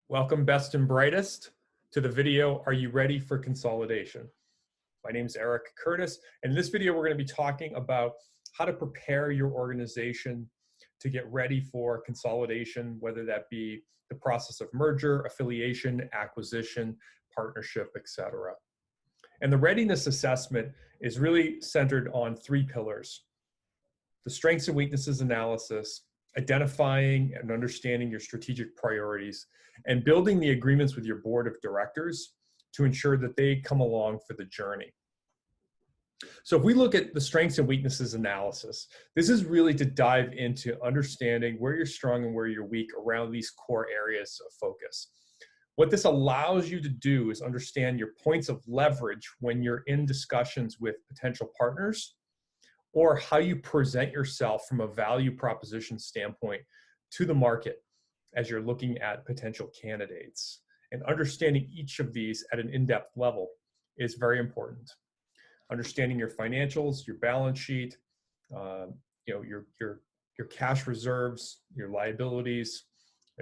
Welcome, best and brightest, to the video, Are You Ready for Consolidation? My name is Eric Curtis, and in this video, we're going to be talking about how to prepare your organization to get ready for consolidation, whether that be the process of merger, affiliation, acquisition, partnership, etc. And the readiness assessment is really centered on three pillars: the strengths and weaknesses analysis, identifying and understanding your strategic priorities, and building the agreements with your board of directors to ensure that they come along for the journey. So if we look at the strengths and weaknesses analysis, this is really to dive into understanding where you're strong and where you're weak around these core areas of focus. What this allows you to do is understand your points of leverage when you're in discussions with potential partners, or how you present yourself from a value proposition standpoint to the market as you're looking at potential candidates. And understanding each of these at an in-depth level is very important. Understanding your financials, your balance sheet, your cash reserves, your liabilities,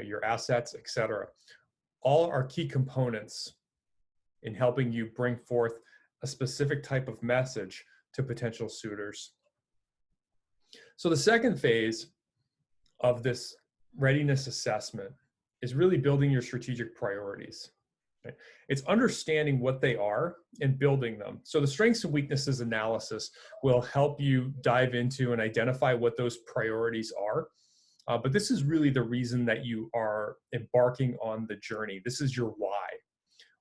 your assets, etc. All are key components in helping you bring forth a specific type of message to potential suitors. So the second phase of this readiness assessment is really building your strategic priorities. Okay? It's understanding what they are and building them. So the strengths and weaknesses analysis will help you dive into and identify what those priorities are. But this is really the reason that you are embarking on the journey. This is your why.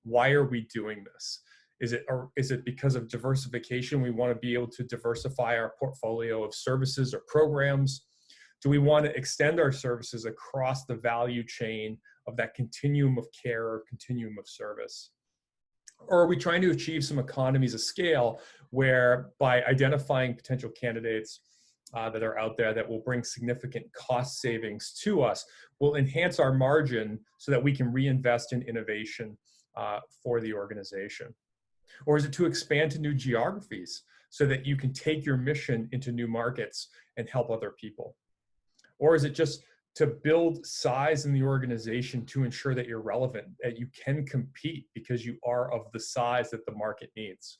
Why are we doing this? Is it because of diversification? We want to be able to diversify our portfolio of services or programs. Do we want to extend our services across the value chain of that continuum of care or continuum of service? Or are we trying to achieve some economies of scale where by identifying potential candidates that are out there that will bring significant cost savings to us, will enhance our margin so that we can reinvest in innovation for the organization? Or is it to expand to new geographies so that you can take your mission into new markets and help other people? Or is it just to build size in the organization to ensure that you're relevant, that you can compete because you are of the size that the market needs?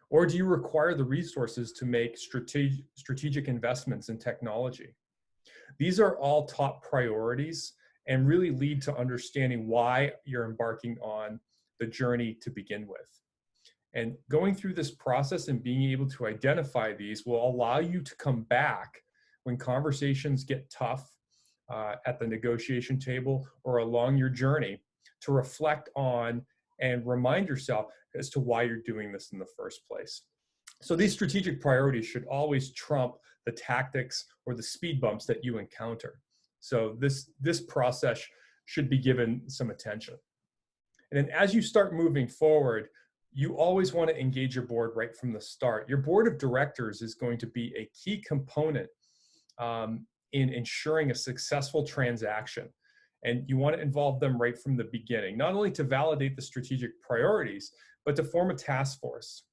Or do you require the resources to make strategic investments in technology? These are all top priorities and really lead to understanding why you're embarking on the journey to begin with. And going through this process and being able to identify these will allow you to come back when conversations get tough at the negotiation table or along your journey to reflect on and remind yourself as to why you're doing this in the first place. So these strategic priorities should always trump the tactics or the speed bumps that you encounter. So this process should be given some attention. And then as you start moving forward, you always want to engage your board right from the start. Your board of directors is going to be a key component in ensuring a successful transaction. And you want to involve them right from the beginning, not only to validate the strategic priorities, but to form a task force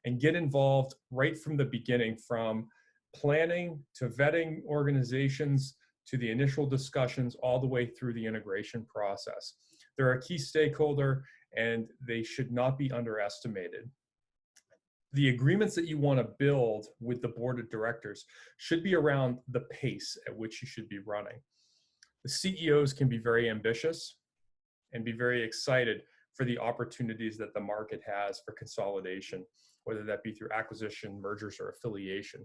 and get involved right from the beginning, from planning to vetting organizations to the initial discussions all the way through the integration process. They're a key stakeholder and they should not be underestimated. The agreements that you want to build with the board of directors should be around the pace at which you should be running. The CEOs can be very ambitious and be very excited for the opportunities that the market has for consolidation, whether that be through acquisition, mergers, or affiliation.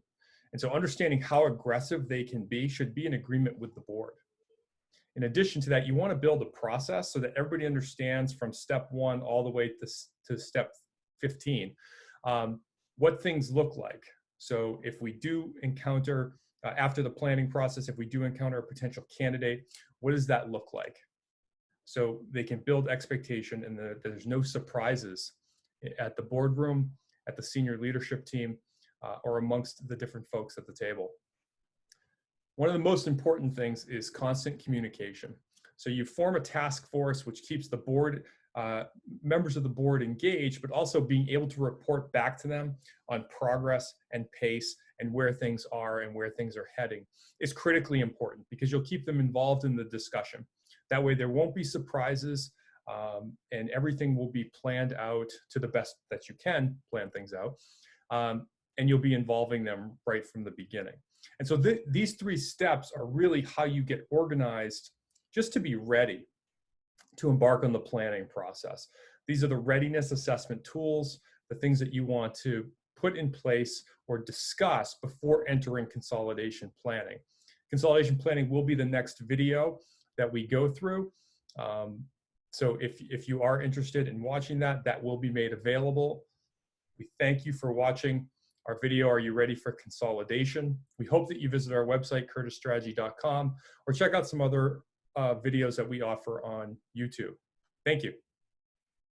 And so understanding how aggressive they can be should be an agreement with the board. In addition to that, you want to build a process so that everybody understands from step 1 all the way to step 15 what things look like. So if we do encounter, after the planning process, if we do encounter a potential candidate, what does that look like? So they can build expectation and there's no surprises at the boardroom, at the senior leadership team, or amongst the different folks at the table. One of the most important things is constant communication. So you form a task force which keeps the board, members of the board engaged, but also being able to report back to them on progress and pace and where things are and where things are heading is critically important, because you'll keep them involved in the discussion. That way there won't be surprises, and everything will be planned out to the best that you can plan things out. And you'll be involving them right from the beginning. And so these 3 steps are really how you get organized just to be ready to embark on the planning process. These are the readiness assessment tools, the things that you want to put in place or discuss before entering consolidation planning. Consolidation planning will be the next video that we go through. So if you are interested in watching that, that will be made available. We thank you for watching our video, Are You Ready for Consolidation? We hope that you visit our website, curtisstrategy.com, or check out some other videos that we offer on YouTube. Thank you.